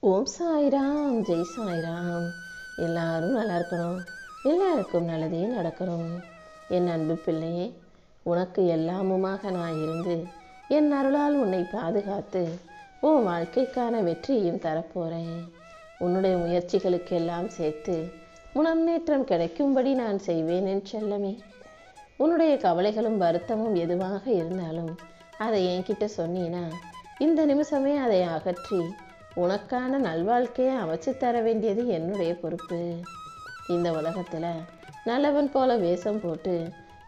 ஓம் சாய்ராம், ஜெய் சாய்ராம். எல்லாரும் நல்லா இருக்கணும், எல்லாருக்கும் நல்லதே நடக்கணும். என் அன்பு பிள்ளையே, உனக்கு எல்லாமுமாக நான் இருந்து என் அருளால் உன்னை பாதுகாத்து உன் வாழ்க்கைக்கான வெற்றியையும் தரப்போகிறேன். உன்னுடைய முயற்சிகளுக்கெல்லாம் சேர்த்து முன்னேற்றம் கிடைக்கும்படி நான் செய்வேன் என் செல்லமே. உன்னுடைய கவலைகளும் வருத்தமும் எதுவாக இருந்தாலும் அதை என்கிட்ட சொன்னீன்னா இந்த நிமிஷமே அதை அகற்றி உனக்கான நல்வாழ்க்கையை அமைச்சு தர வேண்டியது என்னுடைய பொறுப்பு. இந்த உலகத்தில் நல்லவன் போல வேஷம் போட்டு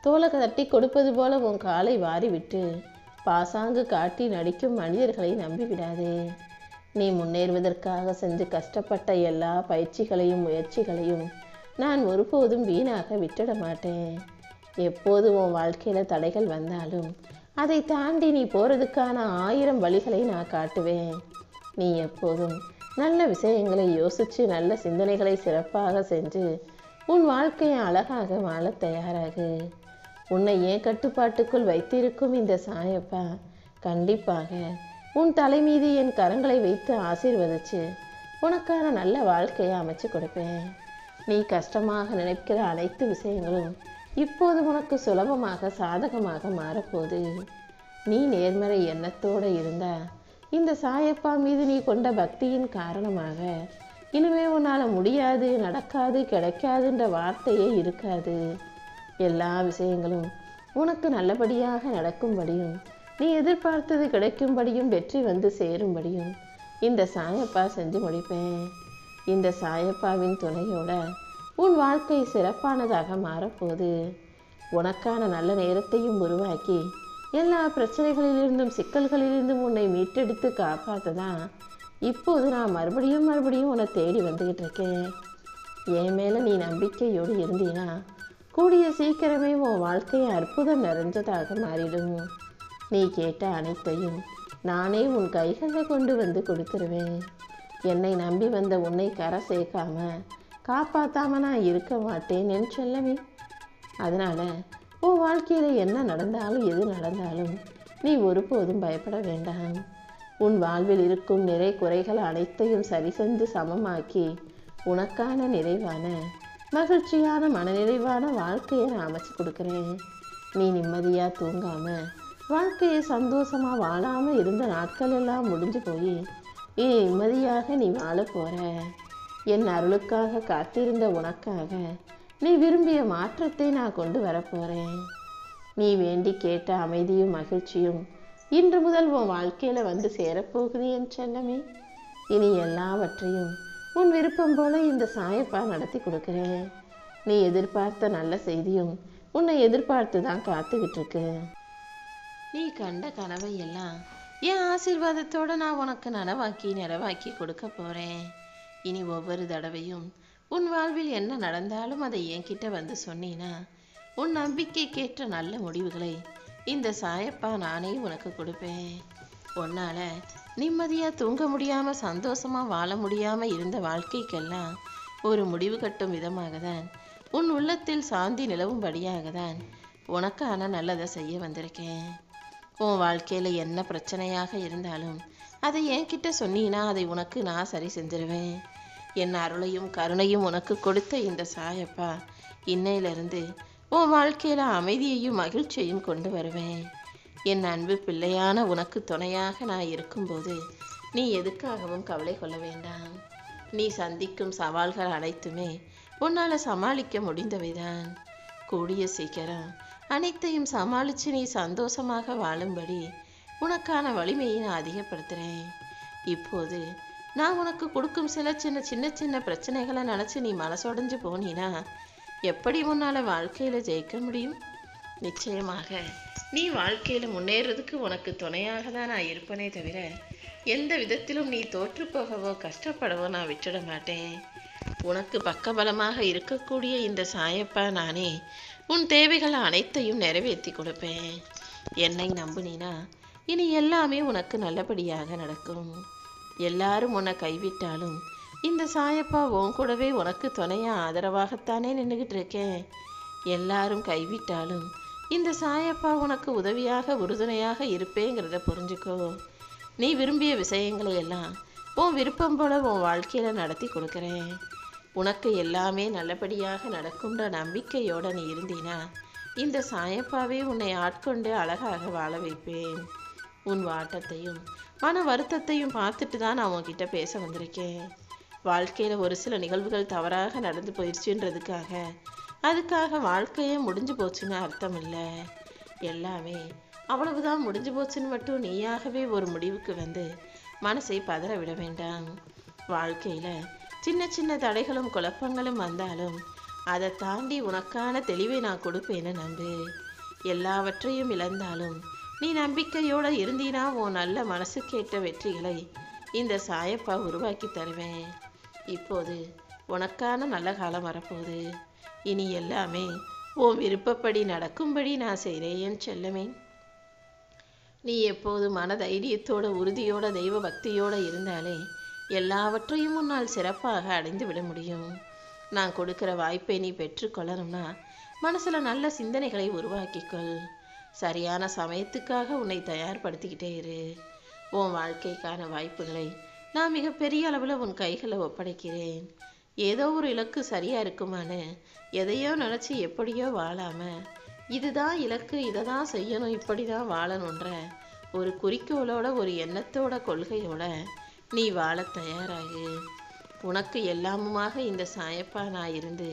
தோலை தட்டி கொடுப்பது போல உன் காலை வாரி விட்டு பாசாங்கு காட்டி நடிக்கும் மனிதர்களை நம்பிவிடாதே. நீ முன்னேறுவதற்காக செஞ்சு கஷ்டப்பட்ட எல்லா பயிற்சிகளையும் முயற்சிகளையும் நான் ஒருபோதும் வீணாக விட்டுட மாட்டேன். எப்போது உன் வாழ்க்கையில் தடைகள் வந்தாலும் அதை தாண்டி நீ போகிறதுக்கான 1000 வழிகளை நான் காட்டுவேன். நீ எப்போதும் நல்ல விஷயங்களை யோசித்து நல்ல சிந்தனைகளை சிறப்பாக செஞ்சு உன் வாழ்க்கையை அழகாக வாழ தயாராகு. உன்னை ஏன் கட்டுப்பாட்டுக்குள் வைத்திருக்கும் இந்த சாயப்பா கண்டிப்பாக உன் தலை மீது என் கரங்களை வைத்து ஆசீர்வதிச்சு உனக்கான நல்ல வாழ்க்கையை அமைச்சு கொடுப்பேன். நீ கஷ்டமாக நினைக்கிற அனைத்து விஷயங்களும் இப்போது உனக்கு சுலபமாக சாதகமாக மாறப்போகுது. நீ நேர்மறை எண்ணத்தோடு இருந்தா இந்த சாயப்பா மீது நீ கொண்ட பக்தியின் காரணமாக இனிமே உன்னால் முடியாது, நடக்காது, கிடைக்காதுன்ற வார்த்தையே இருக்காது. எல்லா விஷயங்களும் உனக்கு நல்லபடியாக நடக்கும்படியும் நீ எதிர்பார்த்தது கிடைக்கும்படியும் வெற்றி வந்து சேரும்படியும் இந்த சாயப்பா செஞ்சு முடிப்பேன். இந்த சாயப்பாவின் துணையோட உன் வாழ்க்கை சிறப்பானதாக மாறப்போகுது. உனக்கான நல்ல நேரத்தையும் உருவாக்கி எல்லா பிரச்சனைகளிலிருந்தும் சிக்கல்களிலிருந்தும் உன்னை மீட்டெடுத்து காப்பாற்றதான் இப்போது நான் மறுபடியும் உன்னை தேடி வந்துக்கிட்டு இருக்கேன். என் மேலே நீ நம்பிக்கையோடு இருந்தீனா கூடிய சீக்கிரமே உன் வாழ்க்கையை அற்புதம் நிறைஞ்சதாக மாறிடும். நீ கேட்ட அனைத்தையும் நானே உன் கைகளை கொண்டு வந்து கொடுத்துருவேன். என்னை நம்பி வந்த உன்னை கரை சேர்க்காம காப்பாற்றாம நான் இருக்க மாட்டேன் என் செல்லமே. அதனால் உன் வாழ்க்கையில் என்ன நடந்தாலும் எது நடந்தாலும் நீ ஒருபோதும் பயப்பட வேண்டாம். உன் வாழ்வில் இருக்கும் நிறை குறைகள் அனைத்தையும் சரி செஞ்சு சமமாக்கி உனக்கான நிறைவான மகிழ்ச்சியான மனநிறைவான வாழ்க்கையை நான் அமைச்சு கொடுக்குறேன். நீ நிம்மதியாக தூங்காமல் வாழ்க்கையை சந்தோஷமாக வாழாமல் இருந்த நாட்கள் எல்லாம் முடிஞ்சு போய் நீ நிம்மதியாக நீ வாழ போகிற. என் அருளுக்காக காத்திருந்த உனக்காக நீ விரும்பிய மாற்றத்தை நான் கொண்டு வரப்போகிறேன். நீ வேண்டி கேட்ட அமைதியும் மகிழ்ச்சியும் இன்று முதல் உன் வாழ்க்கையில் வந்து சேரப்போகுது என் செல்லமே. இனி எல்லாவற்றையும் உன் விருப்பம் போல இந்த சாயப்பா நடத்தி கொடுக்குறேன். நீ எதிர்பார்த்த நல்ல செய்தியும் உன்னை எதிர்பார்த்து தான் காத்துக்கிட்டு இருக்கு. நீ கண்ட கனவை எல்லாம் என் ஆசீர்வாதத்தோடு நான் உனக்கு நிறைவாக்கி கொடுக்க போகிறேன். இனி ஒவ்வொரு தடவையும் உன் வாழ்வில் என்ன நடந்தாலும் அதை என்கிட்ட வந்து சொன்னீனா உன் நம்பிக்கைக்கேற்ற நல்ல முடிவுகளை இந்த சாயப்பா நானே உனக்கு கொடுப்பேன். உன்னால் நிம்மதியாக தூங்க முடியாமல் சந்தோஷமாக வாழ முடியாமல் இருந்த வாழ்க்கைக்கெல்லாம் ஒரு முடிவு கட்டும் விதமாக தான் உன் உள்ளத்தில் சாந்தி நிலவும்படியாக தான் உனக்கான நல்லதை செய்ய வந்திருக்கேன். உன் வாழ்க்கையில் என்ன பிரச்சனையாக இருந்தாலும் அதை என்கிட்ட சொன்னீனா அதை உனக்கு நான் சரி செஞ்சிருவேன். என் அருளையும் கருணையும் உனக்கு கொடுத்த இந்த சாயப்பா இன்னையிலிருந்து உன் வாழ்க்கையில் அமைதியையும் மகிழ்ச்சியையும் கொண்டு வருவேன். என் அன்பு பிள்ளையான உனக்கு துணையாக நான் இருக்கும்போது நீ எதுக்காகவும் கவலை கொள்ள வேண்டாம். நீ சந்திக்கும் சவால்கள் அனைத்துமே உன்னால் சமாளிக்க முடிந்தவைதான். கூடிய சீக்கிரம் அனைத்தையும் சமாளித்து நீ சந்தோஷமாக வாழும்படி உனக்கான வலிமையை நான் அதிகப்படுத்துகிறேன். இப்போது நான் உனக்கு கொடுக்கும் சில சின்ன பிரச்சனைகளை நினச்சி நீ மனசொடைஞ்சு போனீனா எப்படி உன்னால் வாழ்க்கையில் ஜெயிக்க முடியும்? நிச்சயமாக நீ வாழ்க்கையில் முன்னேறதுக்கு உனக்கு துணையாக தான் நான் இருப்பனே தவிர எந்த விதத்திலும் நீ தோற்று போகவோ கஷ்டப்படவோ நான் விட்டுட மாட்டேன். உனக்கு பக்கபலமாக இருக்கக்கூடிய இந்த சாயப்பா நானே உன் தேவைகளை அனைத்தையும் நிறைவேற்றி கொடுப்பேன். என்னை நம்புனீனா இனி எல்லாமே உனக்கு நல்லபடியாக நடக்கும். எல்லாரும் உன்னை கைவிட்டாலும் இந்த சாயப்பா உன் கூடவே உனக்கு துணையாக ஆதரவாகத்தானே நின்றுக்கிட்டு இருக்கேன். எல்லாரும் கைவிட்டாலும் இந்த சாயப்பா உனக்கு உதவியாக உறுதுணையாக இருப்பேங்கிறத புரிஞ்சுக்கோ. நீ விரும்பிய விஷயங்களை எல்லாம் உன் விருப்பம் போல உன் வாழ்க்கையில் நடத்தி கொடுக்குறேன். உனக்கு எல்லாமே நல்லபடியாக நடக்கும்ன்ற நம்பிக்கையோடு நீ இருந்தீனா இந்த சாயப்பாவே உன்னை ஆட்கொண்டு அழகாக வாழ வைப்பேன். உன் வாட்டத்தையும் மன வருத்தத்தையும் பார்த்துட்டு தான் நான் உன்கிட்ட பேச வந்திருக்கேன். வாழ்க்கையில் ஒரு சில நிகழ்வுகள் தவறாக நடந்து அதுக்காக வாழ்க்கையே முடிஞ்சு போச்சுன்னு அர்த்தம் இல்லை. எல்லாமே அவ்வளவுதான் முடிஞ்சு போச்சுன்னு மட்டும் நீயாகவே ஒரு முடிவுக்கு வந்து மனசை பதற விட வேண்டாம். வாழ்க்கையில் சின்ன சின்ன தடைகளும் குழப்பங்களும் வந்தாலும் அதை தாண்டி உனக்கான தெளிவை நான் கொடுப்பேன்னு நம்பு. எல்லாவற்றையும் இழந்தாலும் நீ நம்பிக்கையோடு இருந்தீனா உன் நல்ல மனசு கேட்ட வெற்றிகளை இந்த சாயப்பா உருவாக்கி தருவேன். இப்போது உனக்கான நல்ல காலம் வரப்போகுது. இனி எல்லாமே உன் விருப்பப்படி நடக்கும்படி நான் செய்கிறேன் என் செல்லமே. நீ எப்போது மன தைரியத்தோட உறுதியோட தெய்வ பக்தியோடு இருந்தாலே எல்லாவற்றையும் உன்னால் சிறப்பாக அடைந்து விட முடியும். நான் கொடுக்குற வாய்ப்பை நீ பெற்றுக்கொள்ளணும்னா மனசில் நல்ல சிந்தனைகளை உருவாக்கிக்கொள். சரியான சமயத்துக்காக உன்னை தயார்படுத்திக்கிட்டே இரு. உன் வாழ்க்கைக்கான வாய்ப்புகளை நான் மிகப்பெரிய அளவில் உன் கைகளில் ஒப்படைக்கிறேன். ஏதோ ஒரு இலக்கு சரியாக இருக்குமான்னு எதையோ நினச்சி எப்படியோ வாழாமல் இதுதான் இலக்கு, இதை தான் செய்யணும், இப்படி தான் வாழணுன்ற ஒரு குறிக்கோளோட ஒரு எண்ணத்தோட கொள்கையோட நீ வாழ தயாராகு. உனக்கு எல்லாமுமாக இந்த சாயப்பா நான் இருந்து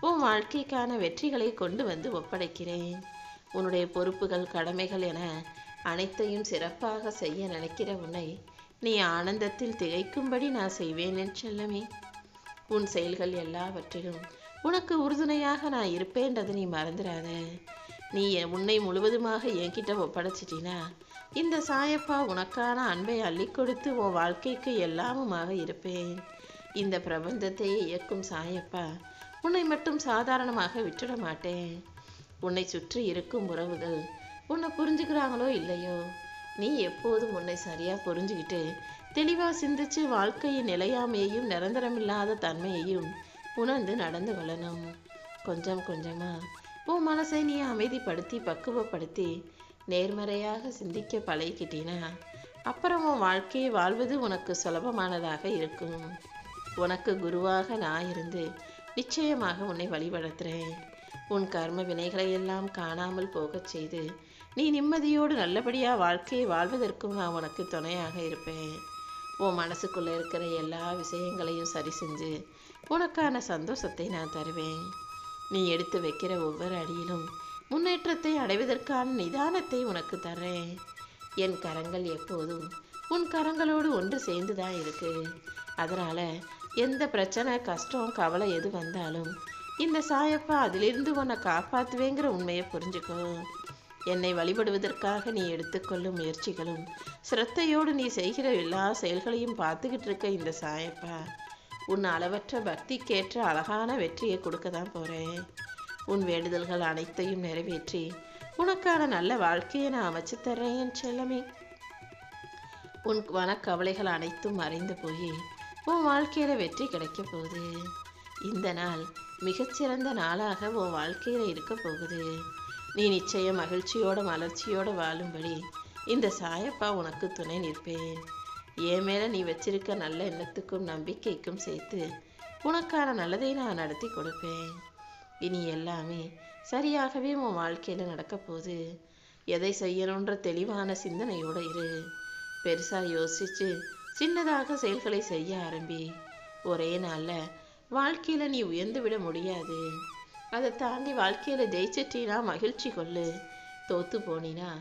உன் வாழ்க்கைக்கான வெற்றிகளை கொண்டு வந்து ஒப்படைக்கிறேன். உன்னுடைய பொறுப்புகள் கடமைகள் என அனைத்தையும் சிறப்பாக செய்ய நினைக்கிற உன்னை நீ ஆனந்தத்தில் திகைக்கும்படி நான் செய்வேன் என் செல்லமே. உன் செயல்கள் எல்லாவற்றிலும் உனக்கு உறுதுணையாக நான் இருப்பேன்றதை நீ மறந்துடாத. நீ உன்னை முழுவதுமாக என்கிட்ட ஒப்படைச்சிட்டினா இந்த சாயப்பா உனக்கான அன்பை அள்ளி கொடுத்து உன் வாழ்க்கைக்கு எல்லாமுமாக இருப்பேன். இந்த பிரபஞ்சத்தையே இயக்கும் சாயப்பா உன்னை மட்டும் சாதாரணமாக விட்டுட மாட்டேன். உன்னை சுற்றி இருக்கும் உறவுகள் உன்னை புரிஞ்சுக்கிறாங்களோ இல்லையோ, நீ எப்போதும் உன்னை சரியாக புரிஞ்சுக்கிட்டு தெளிவாக சிந்திச்சு வாழ்க்கையின் நிலையாமையையும் நிரந்தரமில்லாத தன்மையையும் உணர்ந்து நடந்து கொள்ளணும். கொஞ்சம் கொஞ்சமாக உன் மனசை நீ அமைதிப்படுத்தி பக்குவப்படுத்தி நேர்மறையாக சிந்திக்க பழகிக்கிட்டினா அப்புறம் உன் வாழ்க்கையை வாழ்வது உனக்கு சுலபமானதாக இருக்கும். உனக்கு குருவாக நான் இருந்து நிச்சயமாக உன்னை வழிபடுத்துகிறேன். உன் கர்ம வினைகளை எல்லாம் காணாமல் போகச் செய்து நீ நிம்மதியோடு நல்லபடியாக வாழ்க்கையை வாழ்வதற்கும் நான் உனக்கு துணையாக இருப்பேன். உன் மனசுக்குள்ளே இருக்கிற எல்லா விஷயங்களையும் சரி செஞ்சு உனக்கான சந்தோஷத்தை நான் தருவேன். நீ எடுத்து வைக்கிற ஒவ்வொரு அடியிலும் முன்னேற்றத்தை அடைவதற்கான நிதானத்தை உனக்கு தர்றேன். என் கரங்கள் எப்போதும் உன் கரங்களோடு ஒன்று சேர்ந்து தான் இருக்கு. அதனால் எந்த பிரச்சனை கஷ்டம் கவலை எது வந்தாலும் இந்த சாயப்பா அதிலிருந்து உன்னை காப்பாற்றுவேங்கிற உண்மையை புரிஞ்சுக்கோ. என்னை வழிபடுவதற்காக நீ எடுத்துக்கொள்ளும் முயற்சிகளும் சிரத்தையோடு நீ செய்கிற எல்லா செயல்களையும் பார்த்துக்கிட்டு இருக்க இந்த சாயப்பா உன் அளவற்ற பக்திக்கேற்ற அழகான வெற்றியை கொடுக்க தான் போகிறேன். உன் வேண்டுதல்கள் அனைத்தையும் நிறைவேற்றி உனக்கான நல்ல வாழ்க்கையை நான் அமைச்சு தர்றேன் என் செல்லமே. உன் மனக்கவலைகள் அனைத்தும் மறைந்து போய் உன் வாழ்க்கையில் வெற்றி கிடைக்க போகுது. இந்த நாள் மிகச்சிறந்த நாளாக உன் வாழ்க்கையில் இருக்க போகுது. நீ நிச்சயம் மகிழ்ச்சியோட மலர்ச்சியோடு வாழும்படி இந்த சாயப்பா உனக்கு துணை நிற்பேன். என் மேலே நீ வச்சிருக்க நல்ல எண்ணத்துக்கும் நம்பிக்கைக்கும் சேர்த்து உனக்கான நல்லதை நான் நடத்தி கொடுப்பேன். இனி எல்லாமே சரியாகவே உன் வாழ்க்கையில் நடக்க போகுது. எதை செய்யணுன்ற தெளிவான சிந்தனையோடு இரு. பெருசாக யோசித்து சின்னதாக செயல்களை செய்ய ஆரம்பி. ஒரே நாளில் வாழ்க்கையில் நீ உயர்ந்து விட முடியாது. அதை தாண்டி வாழ்க்கையில் ஜெயிச்சிட்டினா மகிழ்ச்சி கொள்ளு. தோத்து போனினா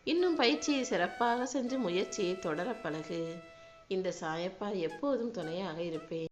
இன்னும் பயிற்சியை சிறப்பாக செஞ்சு முயற்சியை தொடர பழகு. இந்த சாயப்பா எப்போதும் துணையாக இருப்பேன்.